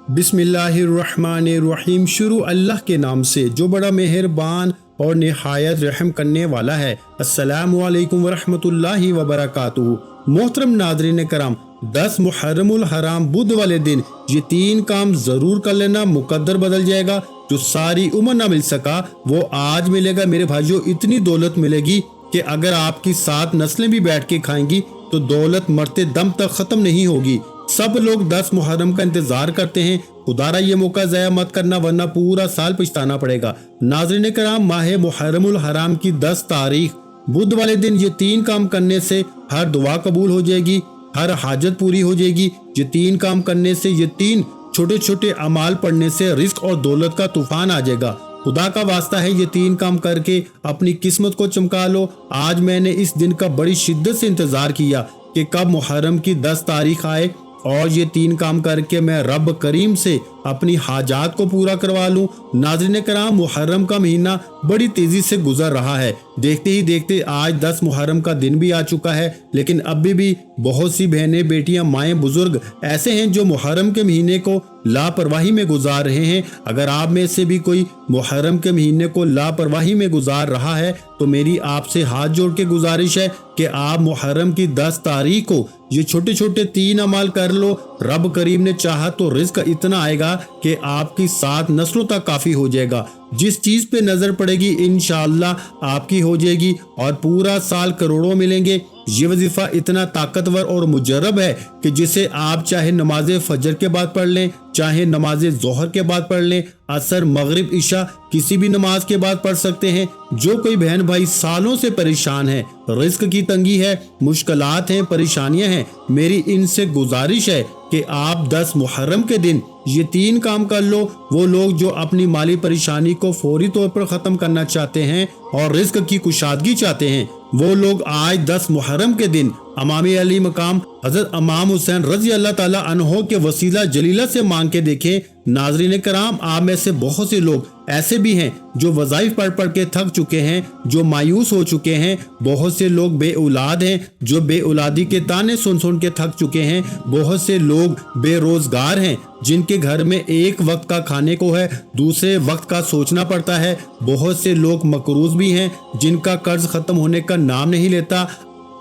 बिस्मिल्लाहिर्रहमानिर्रहीम। शुरू अल्लाह के नाम से जो बड़ा मेहरबान और निहायत रहम करने वाला है। अस्सलामु अलैकुम वरहमतुल्लाहि वबरकातुहू। मोहतरम नाज़रीन कराम, 10 मुहर्रमुल हराम बुध वाले दिन ये 3 काम जरूर कर लेना, मुकद्दर बदल जाएगा। जो सारी उम्र ना मिल सका वो आज मिलेगा। मेरे भाइयों, इतनी दौलत मिलेगी कि अगर आपकी 7 नस्लें भी बैठ के खाएंगी तो दौलत मरते दम तक खत्म नहीं होगी। सब लोग 10 मुहर्रम का इंतजार करते हैं। खुदारा ये मौका ज़ाया मत करना, वरना पूरा साल पछताना पड़ेगा। नाज़रीन कराम, माह मुहर्रमुल हराम की 10 तारीख बुध वाले दिन ये 3 काम करने से हर दुआ कबूल हो जाएगी, हर हाजत पूरी हो जाएगी। ये 3 काम करने से, ये 3 छोटे छोटे अमाल पढ़ने से रिस्क और दौलत का तूफान आ जाएगा। खुदा का वास्ता है, ये 3 काम करके अपनी किस्मत को चमका लो। आज मैंने इस दिन का बड़ी शिद्दत से इंतजार किया कि कब मुहर्रम की 10 तारीख आए और ये 3 काम करके मैं रब करीम से अपनी हाजात को पूरा करवा लूं। नाज़रीन कराम, मुहर्रम का महीना बड़ी तेजी से गुजर रहा है। देखते ही देखते आज 10 मुहर्रम का दिन भी आ चुका है, लेकिन अभी भी बहुत सी बहनें, बेटियां, माएँ, बुजुर्ग ऐसे हैं जो मुहर्रम के महीने को लापरवाही में गुजार रहे हैं। अगर आप में से भी कोई मुहर्रम के महीने को लापरवाही में गुजार रहा है तो मेरी आपसे हाथ जोड़ के गुजारिश है कि आप मुहर्रम की 10 तारीख को ये छोटे छोटे 3 अमाल कर लो। रब करीम ने चाहा तो रिस्क इतना आएगा कि आपकी 7 नस्लों तक काफी हो जाएगा। जिस चीज पे नजर पड़ेगी इंशाअल्लाह आपकी हो जाएगी और पूरा साल करोड़ों मिलेंगे। ये वजीफा इतना ताकतवर और मुजर्रब है कि जिसे आप चाहे नमाज फजर के बाद पढ़ लें, चाहे नमाज जोहर के बाद पढ़ लें, असर, मगरिब, इशा किसी भी नमाज के बाद पढ़ सकते हैं। जो कोई बहन भाई सालों से परेशान है, रिस्क की तंगी है, मुश्किलात हैं, परेशानियां हैं, मेरी इनसे गुजारिश है कि आप 10 मुहर्रम के दिन ये 3 काम कर लो। वो लोग जो अपनी माली परेशानी को फौरी तौर पर खत्म करना चाहते हैं और रिस्क की कुशादगी चाहते हैं, वो लोग आज 10 मुहर्रम के दिन अमामी अली मकाम हजरत इमाम हुसैन रजी अल्लाह ताला अन्हो के वसीला जलीला से मांग के देखें। नाज़रीन कराम, आप में से बहुत से लोग ऐसे भी हैं जो वज़ाइफ पढ़ पढ़ के थक चुके हैं, जो मायूस हो चुके हैं। बहुत से लोग बे औलाद हैं जो बे औलादी के ताने सुन सुन के थक चुके हैं। बहुत से लोग बेरोजगार हैं जिनके घर में एक वक्त का खाने को है, दूसरे वक्त का सोचना पड़ता है। बहुत से लोग मकरूज भी हैं जिनका कर्ज खत्म होने का नाम नहीं लेता।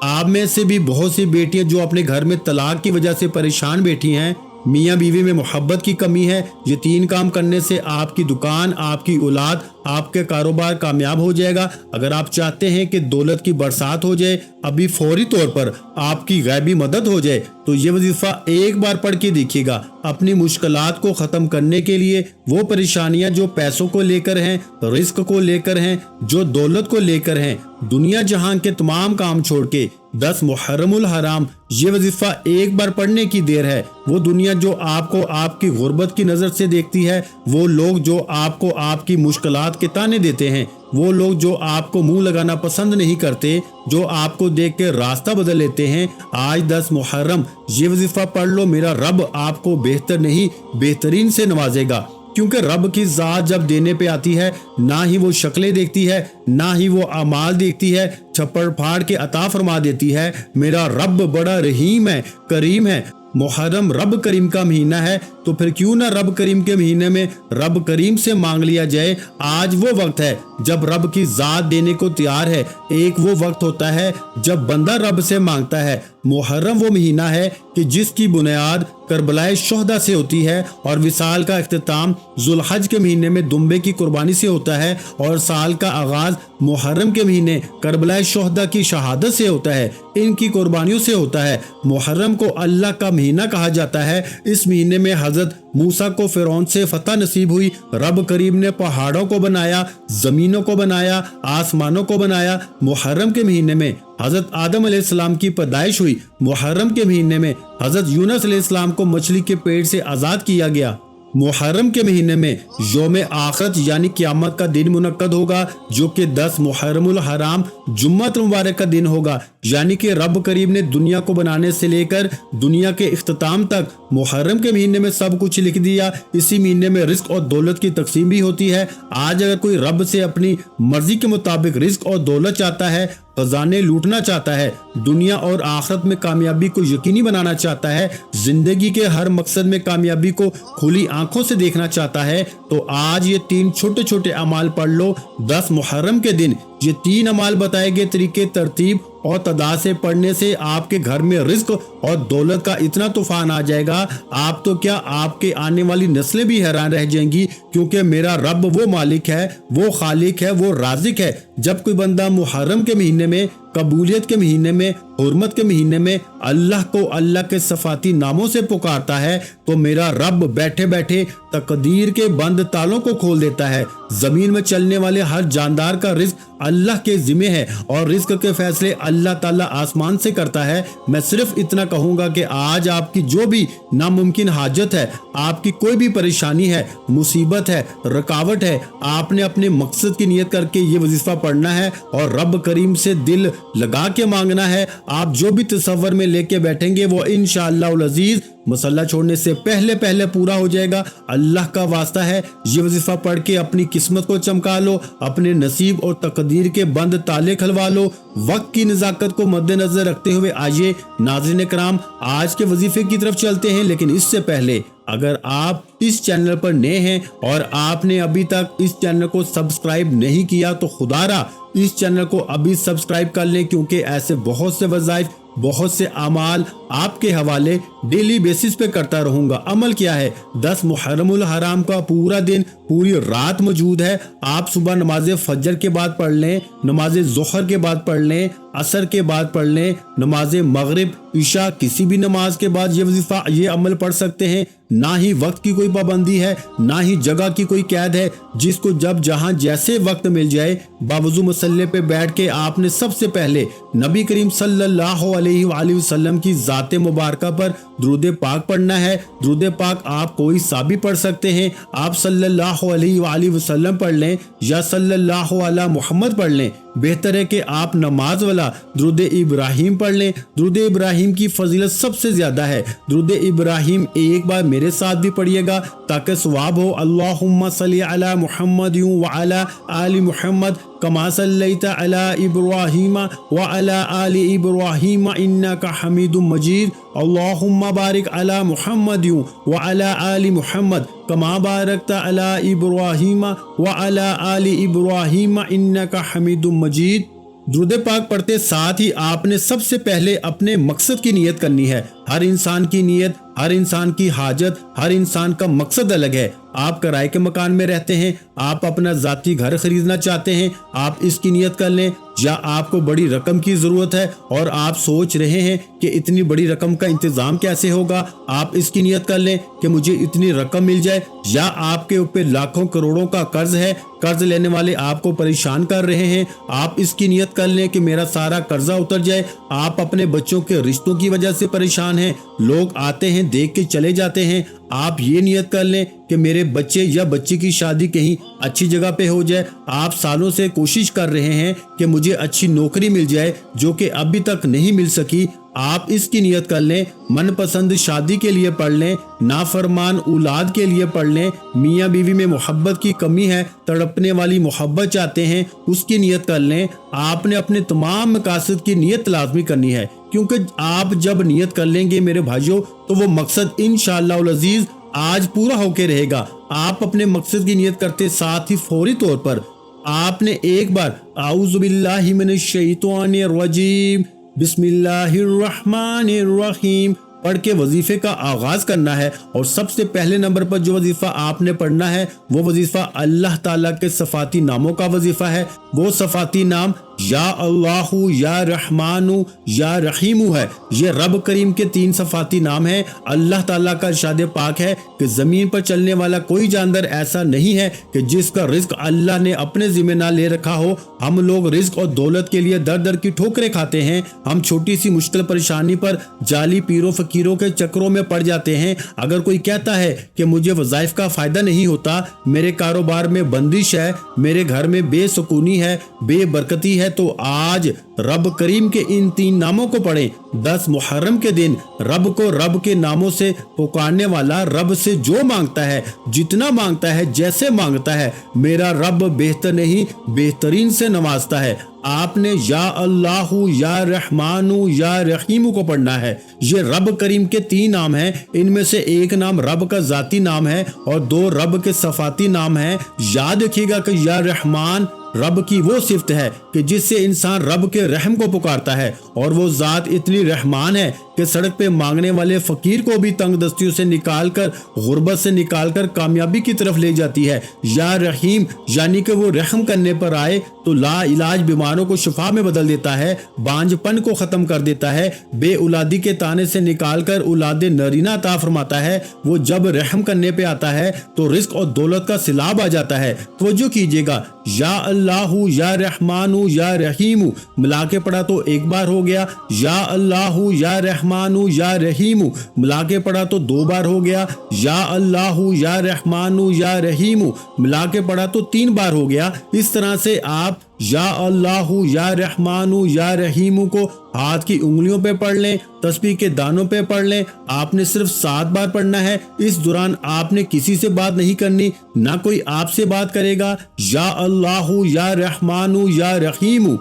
आप में से भी बहुत सी बेटियां जो अपने घर में तलाक की वजह से परेशान बैठी हैं। मियाँ बीवी में मोहब्बत की कमी है। ये 3 काम करने से आपकी दुकान, आपकी औलाद, आपके कारोबार कामयाब हो जाएगा। अगर आप चाहते हैं कि दौलत की बरसात हो जाए, अभी फौरी तौर पर आपकी गैबी मदद हो जाए, तो ये वजीफा एक बार पढ़ के देखिएगा। अपनी मुश्किलात को खत्म करने के लिए, वो परेशानियां जो पैसों को लेकर हैं, रिस्क को लेकर हैं, जो दौलत को लेकर हैं, दुनिया जहां के तमाम काम छोड़ के 10 मुहर्रमुल हराम ये वजीफा एक बार पढ़ने की देर है। वो दुनिया जो आपको आपकी गुर्बत की नजर से देखती है, वो लोग जो आपको आपकी मुश्किलात के ताने देते हैं, वो लोग जो आपको मुंह लगाना पसंद नहीं करते, जो आपको देख के रास्ता बदल लेते हैं, आज 10 मुहर्रम ये वजीफा पढ़ लो। मेरा रब आपको बेहतर नहीं बेहतरीन से नवाजेगा, क्योंकि रब की जात जब देने पे आती है, ना ही वो शक्लें देखती है, ना ही वो अमाल देखती है, छप्पड़ फाड़ के अता फरमा देती है। मेरा रब बड़ा रहीम है, करीम है। मुहर्रम रब करीम का महीना है, तो फिर क्यों ना रब करीम के महीने में रब करीम से मांग लिया जाए। आज वो वक्त है जब रब की जात देने को तैयार है। एक वो वक्त होता है जब बंदा रब से मांगता है। मुहर्रम वो महीना है कि जिसकी बुनियाद करबलाए शोहदा से होती है और विसाल का इख्तिताम जुल्हज के महीने में दुम्बे की कुर्बानी से होता है और साल का आगाज मुहर्रम के महीने करबलाए शोहदा की शहादत से होता है, इनकी कुर्बानियों से होता है। मुहर्रम को अल्लाह का महीना कहा जाता है। इस महीने में हजरत मूसा को फिरौन से फतह नसीब हुई। रब करीम ने पहाड़ों को बनाया, जमीनों को बनाया, आसमानों को बनाया। मुहर्रम के महीने में हजरत आदम अलैहिस्सलाम की पैदाइश हुई। मुहर्रम के महीने में हजरत यूनुस अलैहिस्सलाम को मछली के पेट से आजाद किया गया। मुहर्रम के महीने में यौम आखिरत यानी क़यामत का दिन मुनक्कद होगा, जो कि 10 मुहर्रमुल हराम जुम्मत मुबारक का दिन होगा। यानी कि रब करीम ने दुनिया को बनाने से लेकर दुनिया के इख्तिताम तक मुहर्रम के महीने में सब कुछ लिख दिया। इसी महीने में रिस्क और दौलत की तकसीम भी होती है। आज अगर कोई रब से अपनी मर्जी के मुताबिक रिस्क और दौलत चाहता है, खजाने लूटना चाहता है, दुनिया और आखिरत में कामयाबी को यकीनी बनाना चाहता है, जिंदगी के हर मकसद में कामयाबी को खुली आंखों से देखना चाहता है, तो आज ये 3 छोटे छोटे अमाल पढ़ लो। 10 मुहर्रम के दिन ये 3 अमाल बताए गए तरीके, तरतीब और तादाद से पढ़ने से आपके घर में रिज्क और दौलत का इतना तूफान आ जाएगा, आप तो क्या आपके आने वाली नस्लें भी हैरान रह जाएंगी। क्योंकि मेरा रब वो मालिक है, वो खालिक है, वो राजिक है। जब कोई बंदा मुहर्रम के महीने में, कबूलियत के महीने में, हुर्मत के महीने में अल्लाह को अल्लाह के सफाती नामों से पुकारता है, तो मेरा रब बैठे बैठे तकदीर के बंद तालों को खोल देता है। जमीन में चलने वाले हर जानदार का रिज्क अल्लाह के जिम्मे है और रिज्क के फैसले अल्लाह ताला आसमान से करता है। मैं सिर्फ इतना कहूंगा कि आज आपकी जो भी नामुमकिन हाजत है, आपकी कोई भी परेशानी है, मुसीबत है, रुकावट है, आपने अपने मकसद की नियत करके ये वजीफा पढ़ना है और रब करीम से दिल लगा के मांगना है। आप जो भी तसव्वुर में लेके बैठेंगे वो इंशाअल्लाह अज़ीज मसल्ला छोड़ने से पहले पहले पूरा हो जाएगा। अल्लाह का वास्ता है, ये वजीफा पढ़ के अपनी किस्मत को चमका लो, अपने नसीब और तकदीर के बंद ताले खलवा लो। वक्त की नज़ाकत को मद्देनजर रखते हुए आइए नाज़रीन कराम आज के वजीफे की तरफ चलते हैं। लेकिन इससे पहले अगर आप इस चैनल पर नए हैं और आपने अभी तक इस चैनल को सब्सक्राइब नहीं किया तो खुदारा इस चैनल को अभी सब्सक्राइब कर लें, क्योंकि ऐसे बहुत से वज़ाइफ, बहुत से अमाल आपके हवाले डेली बेसिस पे करता रहूंगा। अमल क्या है? 10 मुहर्रमुल हराम का पूरा दिन, पूरी रात मौजूद है। आप सुबह नमाज फजर के बाद पढ़ लें, नमाज ज़ोहर के बाद पढ़ लें, असर के बाद पढ़ लें, नमाज मगरिब, ईशा, किसी भी नमाज के बाद ये वजीफा, ये अमल पढ़ सकते हैं। ना ही वक्त की कोई पाबंदी है, ना ही जगह की कोई कैद है। जिसको जब जहां जैसे वक्त मिल जाए बावजू मसल्ले पे बैठ के आपने सबसे पहले नबी करीम सल्लल्लाहु अलैहि वसल्लम की ज़ाते मुबारका पर दुरूद पाक पढ़ना है। दुरूद पाक आप कोई सा भी पढ़ सकते हैं। आप सल्लल्लाहु अलैहि वसल्लम पढ़ लें या सल्लल्लाहु अला मुहम्मद पढ़ लें। बेहतर है कि आप नमाज वाला दुरूद इब्राहिम पढ़ लें। दुरूद इब्राहिम की फजीलत सबसे ज्यादा है। दुरूद इब्राहिम एक बार मेरे साथ भी पढ़िएगा ताकि सवाब हो। अल्लाहुम्मा सल्ली अला मुहम्मद व अला आलि मुहम्मद कमा सल्लैता अला इब्राहिम व अला आलि इब्राहिम इन्नका हमीदुम मजीद। अल्लाहुम्मा बारिक अला मुहम्मद व अला आलि मुहम्मद कमा बारकता अला इब्राहिम व अला आलि इब्राहिम इन्नका हमीदुम मजीद। दुरूद पाक पढ़ते साथ ही आपने सबसे पहले अपने मकसद की नियत करनी है। हर इंसान की नियत, हर इंसान की हाजत, हर इंसान का मकसद अलग है। आप किराए के मकान में रहते हैं, आप अपना ज़ाती घर खरीदना चाहते हैं, आप इसकी नियत कर लें। या आपको बड़ी रकम की ज़रूरत है और आप सोच रहे हैं कि इतनी बड़ी रकम का इंतज़ाम कैसे होगा, आप इसकी नियत कर लें कि मुझे इतनी रकम मिल जाए। या आपके ऊपर लाखों करोड़ों का कर्ज है, कर्ज लेने वाले आपको परेशान कर रहे हैं, आप इसकी नियत कर लें कि मेरा सारा कर्जा उतर जाए। आप अपने बच्चों के रिश्तों की वजह से परेशान हैं, लोग आते हैं देख के चले जाते हैं, आप ये नियत कर लें कि मेरे बच्चे या बच्ची की शादी कहीं अच्छी जगह पे हो जाए। आप सालों से कोशिश कर रहे हैं कि मुझे अच्छी नौकरी मिल जाए जो कि अभी तक नहीं मिल सकी, आप इसकी नियत कर लें। मनपसंद शादी के लिए पढ़ लें, नाफरमान औलाद के लिए पढ़ लें। मियाँ बीवी में मोहब्बत की कमी है, तड़पने वाली मोहब्बत चाहते हैं, उसकी नियत कर लें। आपने अपने तमाम मकासद की नियत लाजमी करनी है, क्योंकि आप जब नियत कर लेंगे मेरे भाइयों तो वो मकसद इंशाअल्लाह अज़ीज आज पूरा होके रहेगा। आप अपने मकसद की नियत करते साथ ही फौरी तौर पर आपने एक बार आऊज़ु बिल्लाहि मिनश शैतानिर रजीम बिस्मिल्लाहिर्रहमानिर्रहीम पढ़ के वजीफे का आगाज करना है। और सबसे पहले नंबर पर जो वजीफा आपने पढ़ना है वो वजीफा अल्लाह ताला के सफाती नामों का वजीफा है। वो सफाती नाम या अल्लाहु, या रहमानु, या रहीमु है। ये रब करीम के 3 सफाती नाम हैं। अल्लाह ताला का इरशाद पाक है कि जमीन पर चलने वाला कोई जानवर ऐसा नहीं है कि जिसका रिज्क अल्लाह ने अपने जिम्मे ना ले रखा हो। हम लोग रिज्क और दौलत के लिए दर दर की ठोकरें खाते हैं। हम छोटी सी मुश्किल परेशानी पर जाली पीरों फकीरों के चक्रों में पड़ जाते हैं। अगर कोई कहता है कि मुझे वज़ाइफ का फायदा नहीं होता, मेरे कारोबार में बंदिश है, मेरे घर में बेसुकूनी है, बेबरकती है, है तो आज रब करीम के इन 3 नामों को पढ़ें। 10 मुहर्रम के दिन रब को रब के नामों से पुकारने वाला रब से जो मांगता है, जितना मांगता है, जैसे मांगता है, मेरा रब बेहतर नहीं बेहतरीन से नवाजता है। आपने या अल्लाहु या रहमानु या रहीमु को पढ़ना है। ये रब करीम के 3 नाम हैं। इनमें से एक नाम रब का जाती नाम है और 2 रब के सफाती नाम हैं। याद रखिएगा कि या रहमान रब की वो सिफ्त है कि जिससे इंसान रब के रहम को पुकारता है, और वो जात इतनी रहमान है कि सड़क पे मांगने वाले फकीर को भी तंग दस्तियों से निकालकर, गुर्बत से निकालकर कामयाबी की तरफ ले जाती है। या रहीम यानी कि वो रहम करने पर आए तो ला इलाज बीमारों को शिफा में बदल देता है, बांझपन को खत्म कर देता है, बे औलादी के ताने से निकालकर औलादे नरीना अता फरमाता है। वो जब रहम करने पे आता है तो रिस्क और दौलत का सिलाब आ जाता है। तवज्जो कीजिएगा, या अल्लाहु या रहमानु या रहीमु मिला के पढ़ा तो 1 बार हो गया, या अल्लाहु या रहमानु या रहीमु मिला के पढ़ा तो 2 बार हो गया, या अल्लाहु या रहमानु या रहीमु मिला के पढ़ा तो 3 बार हो गया। इस तरह से आप या अल्लाहु या रहमानु या रहीमु को हाथ की उंगलियों पे पढ़ लें, तस्बीह के दानों पे पढ़ लें। आपने सिर्फ 7 बार पढ़ना है। इस दौरान आपने किसी से बात नहीं करनी, ना कोई आपसे बात करेगा। या अल्लाहु या रहमानु या रहीमु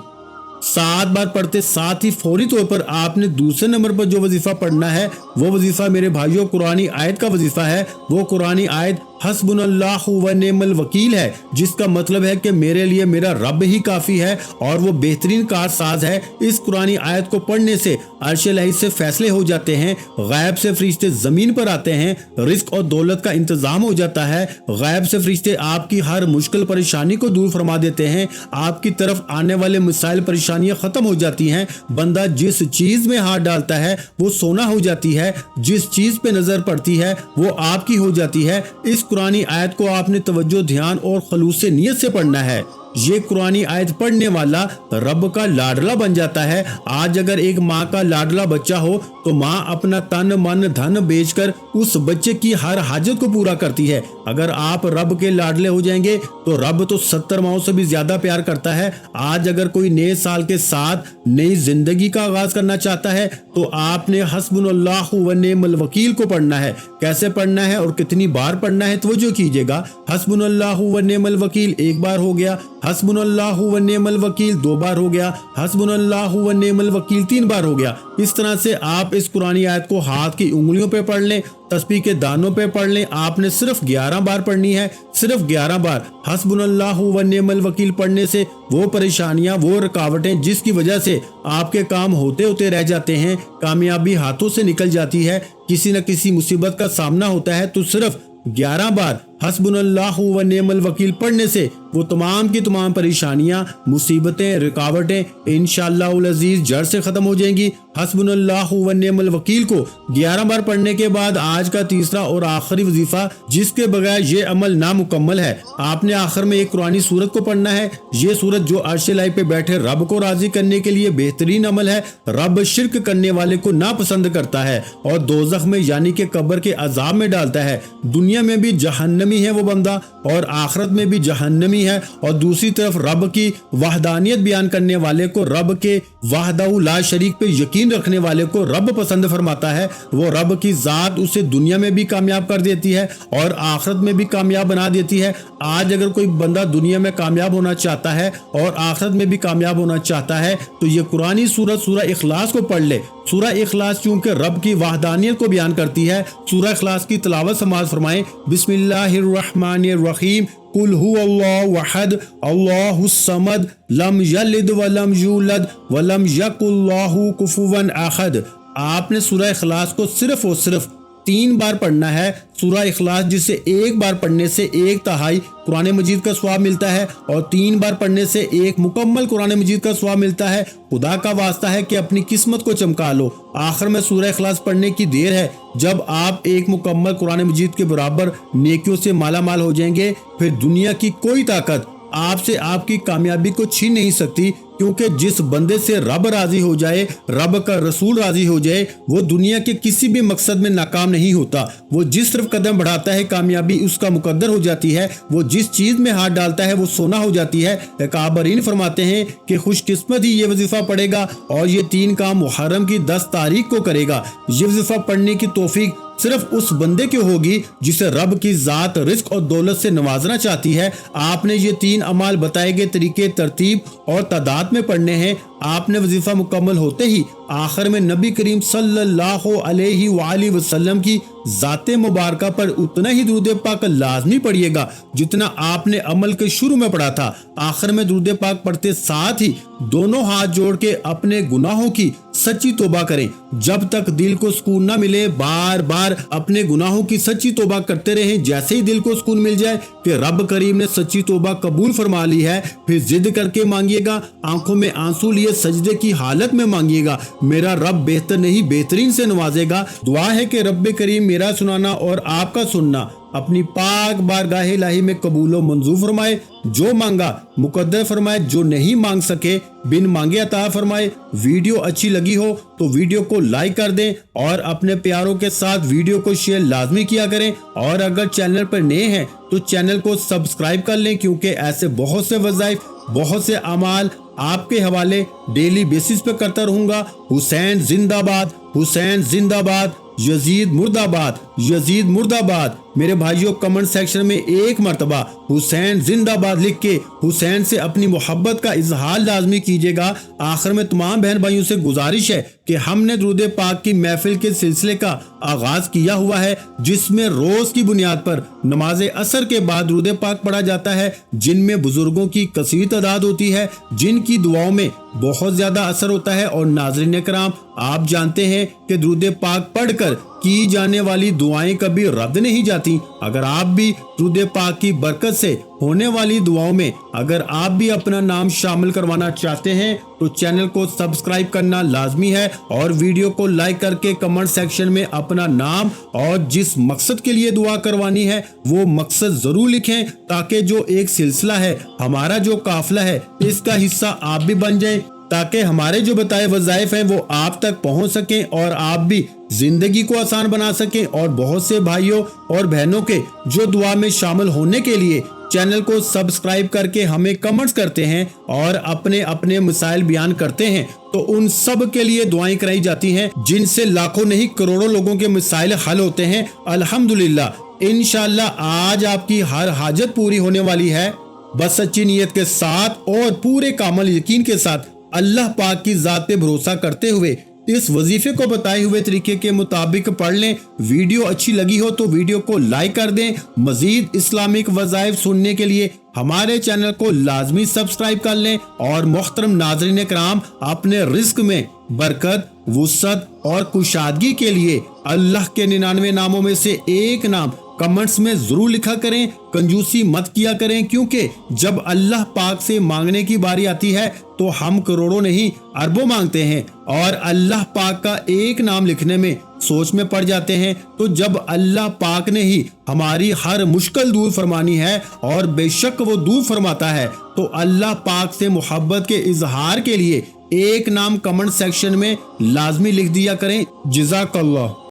7 बार पढ़ते साथ ही फौरी तौर पर आपने दूसरे नंबर पर जो वजीफा पढ़ना है, वो वजीफा मेरे भाइयों कुरानी आयत का वजीफा है। वो कुरानी आयत हस्बुनल्लाहु व निअमल वकील है, जिसका मतलब है कि मेरे लिए मेरा रब ही काफी है और वो बेहतरीन कारसाज है। इस कुरानी आयत को पढ़ने से अर्श इलाही से फैसले हो जाते हैं, गैब से फरिश्ते जमीन पर आते हैं, रिस्क और दौलत का इंतजाम हो जाता है, गैब से फरिश्ते आपकी हर मुश्किल परेशानी को दूर फरमा देते हैं, आपकी तरफ आने वाले मसाइल परेशानियां खत्म हो जाती हैं। बंदा जिस चीज में हाथ डालता है वो सोना हो जाती है, जिस चीज पे नजर पड़ती है वो आपकी हो जाती है। इस कुरानी आयत को आपने तवज्जो, ध्यान और खलूस से नियत से पढ़ना है। ये कुरानी आयत पढ़ने वाला रब का लाडला बन जाता है। आज अगर एक माँ का लाडला बच्चा हो तो माँ अपना तन मन धन बेचकर उस बच्चे की हर हाजत को पूरा करती है। अगर आप रब के लाडले हो जाएंगे तो रब तो 70 माओं से भी ज्यादा प्यार करता है। आज अगर कोई नए साल के साथ नई जिंदगी का आगाज करना चाहता है तो आपने हस्बुनल्लाहु व निअमल वकील को पढ़ना है। कैसे पढ़ना है और कितनी बार पढ़ना है तवज्जो कीजिएगा। हस्बुनल्लाहु व निअमल वकील 1 बार हो गया, हस्बुनल्लाहु व निअमल वकील 2 बार हो गया, हस्बुनल्लाहु व निअमल वकील 3 बार हो गया। इस तरह से आप इस कुरानी आयत को हाथ की उंगलियों पे पढ़ लें, तस्बीह के दानों पे पढ़ लें। आपने सिर्फ 11 बार पढ़नी है, सिर्फ 11 बार। हस्बुनल्लाहु व निअमल वकील पढ़ने से वो परेशानियां, वो रुकावटें जिसकी वजह से आपके काम होते होते रह जाते हैं, कामयाबी हाथों से निकल जाती है, किसी न किसी मुसीबत का सामना होता है, तो सिर्फ 11 बार हस्बुनल्लाहु व निअमल वकील पढ़ने से वो तमाम की तमाम परेशानियां, मुसीबतें, रुकावटें इंशाअल्लाहुल अजीज जड़ से खत्म हो जाएंगी। हस्बुनल्लाहु व निअमल वकील को 11 बार पढ़ने के बाद आज का तीसरा और आखिरी वजीफा, जिसके बगैर ये अमल नामुकम्मल है, आपने आखिर में एक कुरानी सूरत को पढ़ना है। ये सूरत जो अर्श इलाही पे बैठे रब को राजी करने के लिए बेहतरीन अमल है। रब शिर्क करने वाले को नापसंद करता है और दोज़ख में यानी कि कब्र के अजाब में डालता है। दुनिया में भी जहन्नमी है वो बंदा और आखिरत में भी जहन्नमी है। और दूसरी तरफ रब की वहदानियत बयान करने वाले को, रब के वहदहू ला शरीक पे यकीन रखने वाले को रब पसंद फरमाता है। वो रब की जात उसे दुनिया में भी कामयाब कर देती है और आखिरत में भी कामयाब बना देती है। आज अगर कोई बंदा दुनिया में कामयाब होना चाहता है और आखिरत में भी कामयाब होना चाहता है तो ये कुरानी सूरत सूरह इखलास को पढ़ ले। सूरह इखलास चूंकि रब की वहदानियत को बयान करती है, सूरह इखलास की तिलावत समाज फरमाएं। बिस्मिल्लाहिर्रहमानिर्रहीम कुल हुवल्लाहु अहद अल्लाहुस समद लम यलिद वलम यूलद वलम यकुल्लाहु कुफुवन अहद। आपने सूरह इखलास को सिर्फ और सिर्फ 3 बार पढ़ना है। सूरह इखलास जिसे 1 बार पढ़ने से 1/3 कुरान मजीद का सवाब मिलता है और 3 बार पढ़ने से 1 मुकम्मल कुरान मजीद का सवाब मिलता है। खुदा का वास्ता है कि अपनी किस्मत को चमका लो। आखिर में सूरह इखलास पढ़ने की देर है। जब आप 1 मुकम्मल कुरान मजीद के बराबर नेकियों से माला माल हो जाएंगे, फिर दुनिया की कोई ताकत आपसे आपकी कामयाबी को छीन नहीं सकती, क्योंकि जिस बंदे से रब राजी हो जाए, रब का रसूल राजी हो जाए, वो दुनिया के किसी भी मकसद में नाकाम नहीं होता। वो जिस तरफ कदम बढ़ाता है कामयाबी उसका मुकद्दर हो जाती है। वो जिस चीज में हाथ डालता है वो सोना हो जाती है। काबरीन फरमाते हैं कि खुशकिस्मत ही ये वजीफा पढ़ेगा और ये 3 काम मुहर्रम की 10 तारीख को करेगा। ये वजीफा पढ़ने की तौफीक सिर्फ उस बंदे की होगी जिसे रब की जात रिस्क और दौलत से नवाजना चाहती है। आपने ये 3 अमाल बताए गए तरीके, तरतीब और तादाद में पढ़ने हैं। आपने वजीफा मुकम्मल होते ही आखिर में नबी करीम सल्लल्लाहु अलैहि वसल्लम की जाते मुबारका पर उतना ही दुरूद पाक लाजमी पढ़िएगा जितना आपने अमल के शुरू में पढ़ा था। आखिर में दुरूद पाक पढ़ते साथ ही दोनों हाथ जोड़ के अपने गुनाहों की सच्ची तौबा करें। जब तक दिल को सुकून ना मिले बार बार अपने गुनाहों की सच्ची तौबा करते रहें। जैसे ही दिल को सुकून मिल जाए कि रब करीम ने सच्ची तौबा कबूल फरमा ली है, फिर जिद करके मांगिएगा, आंखों में आंसू लिए सजदे की हालत में मांगिएगा। मेरा रब बेहतर नहीं बेहतरीन से नवाजेगा। दुआ है कि रब करीम मेरा सुनाना और आपका सुनना अपनी पाक बारगाह इलाही में कबूल व मंजूर फरमाए। जो मांगा मुकद्दर फरमाए, जो नहीं मांग सके बिन मांगे अता फरमाए। वीडियो अच्छी लगी हो तो वीडियो को लाइक कर दें और अपने प्यारों के साथ वीडियो को शेयर लाजमी किया करें। और अगर चैनल पर नए हैं तो चैनल को सब्सक्राइब कर लें, क्योंकि ऐसे बहुत से वज़ाइफ, बहुत से अमाल आपके हवाले डेली बेसिस पे करता रहूंगा। हुसैन जिंदाबाद, हुसैन जिंदाबाद, यजीद मुर्दाबाद, यजीद मुर्दाबाद। मेरे भाइयों कमेंट सेक्शन में एक मर्तबा हुसैन जिंदाबाद लिख के हुसैन से अपनी मोहब्बत का इजहार लाजमी कीजिएगा। आखिर में तमाम बहन भाइयों से गुजारिश है कि हमने दुरूद पाक की महफिल के सिलसिले का आगाज किया हुआ है, जिसमें रोज की बुनियाद पर नमाज असर के बाद दुरूद पाक पढ़ा जाता है, जिनमें बुजुर्गों की कसीर तादाद होती है, जिनकी दुआओं में बहुत ज्यादा असर होता है। और नाज़रीन कराम, आप जानते हैं कि दुरूद पाक पढ़कर की जाने वाली दुआएं कभी रद्द नहीं जाती। अगर आप भी दुरूद पाक की बरकत से होने वाली दुआओं में अगर आप भी अपना नाम शामिल करवाना चाहते हैं तो चैनल को सब्सक्राइब करना लाजमी है और वीडियो को लाइक करके कमेंट सेक्शन में अपना नाम और जिस मकसद के लिए दुआ करवानी है वो मकसद जरूर लिखें, ताकि जो एक सिलसिला है, हमारा जो काफिला है, इसका हिस्सा आप भी बन जाएं, ताकि हमारे जो बताए वज़ाइफ हैं वो आप तक पहुंच सकें और आप भी जिंदगी को आसान बना सकें। और बहुत से भाइयों और बहनों के जो दुआ में शामिल होने के लिए चैनल को सब्सक्राइब करके हमें कमेंट्स करते हैं और अपने अपने मसाइल बयान करते हैं, तो उन सब के लिए दुआएं कराई जाती हैं, जिनसे लाखों नहीं करोड़ों लोगों के मसाइल हल होते हैं। अल्हम्दुलिल्लाह, इंशाअल्लाह आज आपकी हर हाजत पूरी होने वाली है। बस सच्ची नीयत के साथ और पूरे कामल यकीन के साथ अल्लाह पाक की जात पे भरोसा करते हुए इस वजीफे को बताए हुए तरीके के मुताबिक पढ़ लें। वीडियो अच्छी लगी हो तो वीडियो को लाइक कर दें। मजीद इस्लामिक वज़ाइफ सुनने के लिए हमारे चैनल को लाजमी सब्सक्राइब कर लें। और मोहतरम नाज़रीन कराम, अपने रिस्क में बरकत, वुसअत और कुशादगी के लिए अल्लाह के 99 नामों में से एक नाम कमेंट्स में जरूर लिखा करें। कंजूसी मत किया करें, क्योंकि जब अल्लाह पाक से मांगने की बारी आती है तो हम करोड़ों नहीं अरबों मांगते हैं और अल्लाह पाक का एक नाम लिखने में सोच में पड़ जाते हैं। तो जब अल्लाह पाक ने ही हमारी हर मुश्किल दूर फरमानी है और बेशक वो दूर फरमाता है, तो अल्लाह पाक से मोहब्बत के इजहार के लिए एक नाम कमेंट सेक्शन में लाजमी लिख दिया करें। जज़ाकल्लाह।